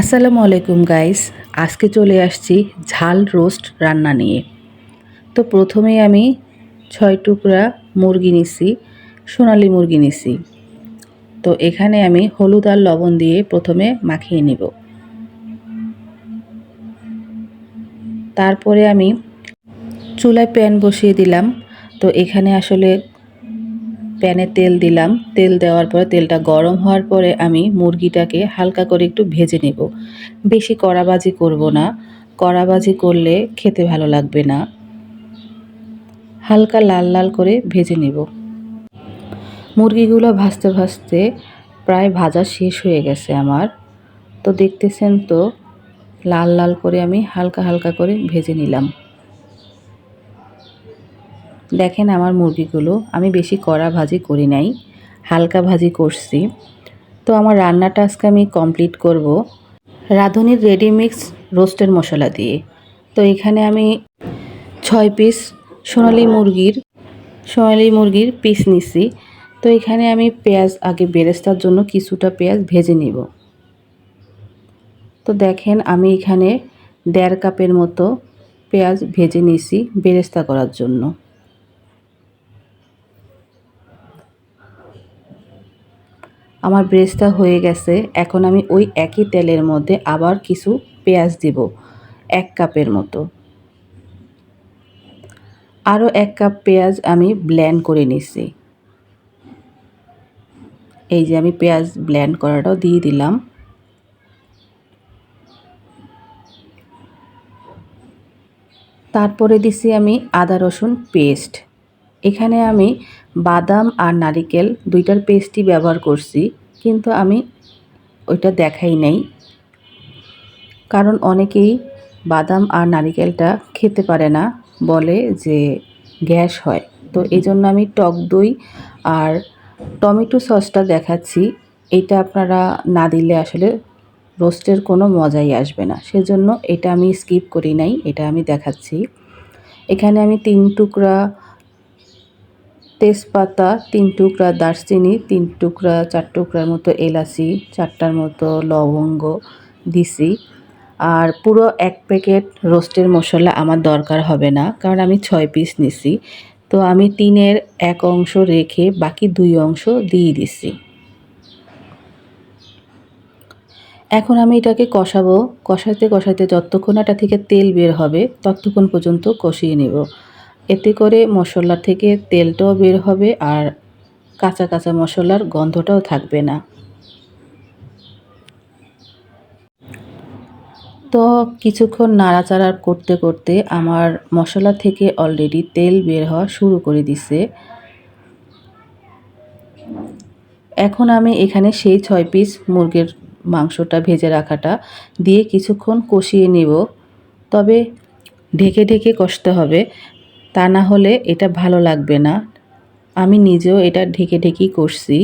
আসসালামু আলাইকুম গাইস। আজকে চলে আসছি ঝাল রোস্ট রান্না নিয়ে। তো প্রথমেই আমি ৬ টুকরা মুরগি নিছি, সোনালী মুরগি নিছি। তো এখানে আমি হলুদ আর লবণ দিয়ে প্রথমে মাখিয়ে নিব। তারপরে আমি চুলায় প্যান বসিয়ে দিলাম। তো এখানে আসলে প্যানে তেল দিলাম। তেল দেওয়ার পরে তেলটা গরম হওয়ার পরে আমি মুরগিটাকে হালকা করে একটু ভেজে নেব। বেশি কড়াবাজি করব না। কড়াবাজি করলে খেতে ভালো লাগবে না। হালকা লাল লাল করে ভেজে নেব। মুরগিগুলো ভাজতে ভাজতে প্রায় ভাজা শেষ হয়ে গেছে আমার। তো দেখতেছেন তো, লাল লাল করে আমি হালকা হালকা করে ভেজে নিলাম। দেখেন আমার মুরগিগুলো আমি বেশি কড়া ভাজি করি নাই, হালকা ভাজি করছি। তো আমার রান্নাটা আজকে আমি কমপ্লিট করব রাঁধুনির রেডিমিক্স রোস্টের মশলা দিয়ে। তো এখানে আমি ৬ পিস সোনালী মুরগির পিস নিছি। তো এখানে আমি পেঁয়াজ আগে বেরেস্তার জন্য কিছুটা পেঁয়াজ ভেজে নিব। তো দেখেন আমি এখানে ১.৫ কাপের মতো পেঁয়াজ ভেজে নিছি বেরেস্তা করার জন্য। আমার বেরেস্তা হয়ে গেছে। এখন আমি ওই একই তেলের মধ্যে আবার কিছু পেঁয়াজ দিব, ১ কাপের মতো। আরও ১ কাপ পেঁয়াজ আমি ব্লেন্ড করে নিছি। এই যে আমি পেঁয়াজ ব্লেন্ড করাটাও দিয়ে দিলাম। তারপরে দিছি আমি আদা রসুন পেস্ট। এখানে আমি বাদাম আর নারিকেল দুইটার পেস্টই ব্যবহার করছি, কিন্তু আমি ওইটা দেখাই নাই, কারণ অনেকেই বাদাম আর নারিকেলটা খেতে পারে না, বলে যে গ্যাস হয়। তো এই জন্য আমি টক দই আর টমেটো সসটা দেখাচ্ছি। এটা আপনারা না দিলে আসলে রোস্টের কোনো মজাই আসবে না, সেজন্য এটা আমি স্কিপ করি নাই, এটা আমি দেখাচ্ছি। এখানে আমি ৩ টুকরা তেজপাতা, ৩ টুকরা দারচিনি, ৩ টুকরা ৪ টুকরার মতো এলাচি, ৪টার মতো লবঙ্গ দিছি। আর পুরো ১ প্যাকেট রোস্টের মশলা আমার দরকার হবে না, কারণ আমি ৬ পিস নিছি। তো আমি ৩-এর ১ অংশ রেখে বাকি ২ অংশ দিয়ে দিছি। এখন আমি এটাকে কষাবো। কষাতে কষাতে যতক্ষণ এটা থেকে তেল বের হবে ততক্ষণ পর্যন্ত কষিয়ে নেব। এতে করে মশলা থেকে তেলটাও বের হবে আর কাঁচা কাঁচা মশলার গন্ধটাও থাকবে না। তো কিছুক্ষণ নাড়াচাড়া করতে করতে আমার মশলা থেকে অলরেডি তেল বের হওয়া শুরু করে দিছে। এখন আমি এখানে সেই ৬ পিস মুরগির মাংসটা ভেজে রাখাটা দিয়ে কিছুক্ষণ কষিয়ে নেব। তবে ঢেকে ঢেকে কষতে হবে, তা না হলে এটা ভালো লাগবে না। আমি নিজেও এটা ঢেকে ঢেকেই কষছি।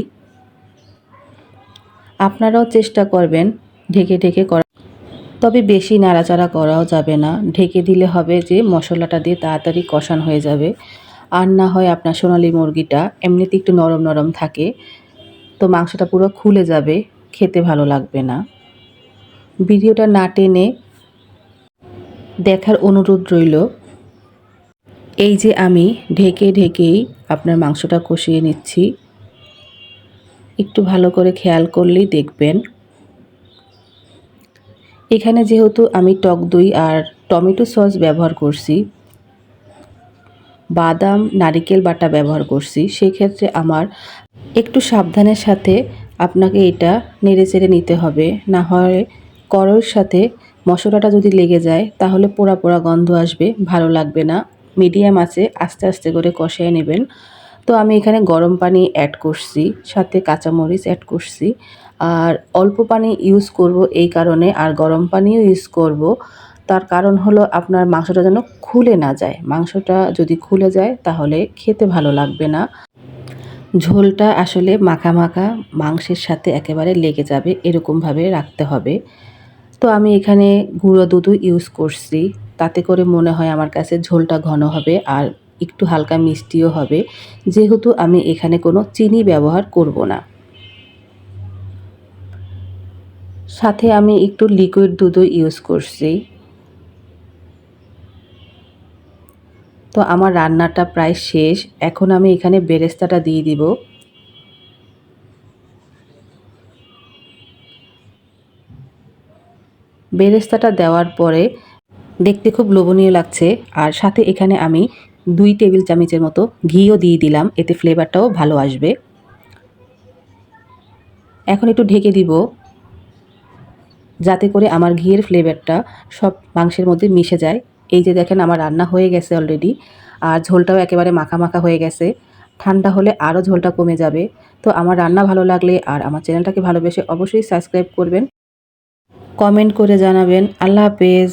আপনারাও চেষ্টা করবেন ঢেকে ঢেকে করা, তবে বেশি নাড়াচাড়া করাও যাবে না। ঢেকে দিলে হবে যে মশলাটা দিয়ে তাড়াতাড়ি কষানো হয়ে যাবে। আর না হয় আপনার সোনালী মুরগিটা এমনিতে একটু নরম নরম থাকে, তো মাংসটা পুরো খুলে যাবে, খেতে ভালো লাগবে না। ভিডিওটা না টেনে দেখার অনুরোধ রইল। এই যে আমি ঢেকে ঢেকেই আপনার মাংসটা কষিয়ে নিচ্ছি। একটু ভালো করে খেয়াল করলেই দেখবেন। এখানে যেহেতু আমি টক দই আর টমেটো সস ব্যবহার করছি, বাদাম নারিকেল বাটা ব্যবহার করছি, সেক্ষেত্রে আমার একটু সাবধানের সাথে আপনাকে এটা নেড়েচেড়ে নিতে হবে। না হয় কড়াইয়ের সাথে মশলাটা যদি লেগে যায় তাহলে পোড়া পোড়া গন্ধ আসবে, ভালো লাগবে না। মিডিয়াম আঁচে আস্তে আস্তে করে কষিয়ে নেবেন। তো আমি এখানে গরম পানি অ্যাড করছি, সাথে কাঁচামরিচ অ্যাড করছি। আর অল্প পানি ইউজ করব এই কারণে, আর গরম পানিও ইউজ করব। তার কারণ হলো আপনার মাংসটা যেন খুলে না যায়। মাংসটা যদি খুলে যায় তাহলে খেতে ভালো লাগবে না। ঝোলটা আসলে মাখা মাখা মাংসের সাথে একেবারে লেগে যাবে, এরকমভাবে রাখতে হবে। তো আমি এখানে গুঁড়ো দুধও ইউজ করছি, তাতে করে মনে হয় আমার কাছে ঝোলটা ঘন হবে আর একটু হালকা মিষ্টিও হবে, যেহেতু আমি এখানে কোনো চিনি ব্যবহার করব না। সাথে আমি একটু লিকুইড দুধও ইউজ করছি। তো আমার রান্নাটা প্রায় শেষ। এখন আমি এখানে বেরেস্তাটা দিয়ে দিব। বেরেস্তাটা দেওয়ার পরে দেখতে খুব লোভনীয় লাগছে। আর সাথে এখানে আমি 2 টেবিল চামচের মতো ঘিও দিয়ে দিলাম, এতে ফ্লেভারটাও ভালো আসবে। এখন একটু ঢেকে দিব, যাতে করে আমার ঘিয়ের ফ্লেভারটা সব মাংসের মধ্যে মিশে যায়। এই যে দেখেন আমার রান্না হয়ে গেছে অলরেডি, আর ঝোলটাও একেবারে মাখা মাখা হয়ে গেছে। ঠান্ডা হলে আরও ঝোলটা কমে যাবে। তো আমার রান্না ভালো লাগলে আর আমার চ্যানেলটাকে ভালোবেসে অবশ্যই সাবস্ক্রাইব করবেন, কমেন্ট করে জানাবেন। আল্লাহ হাফেজ।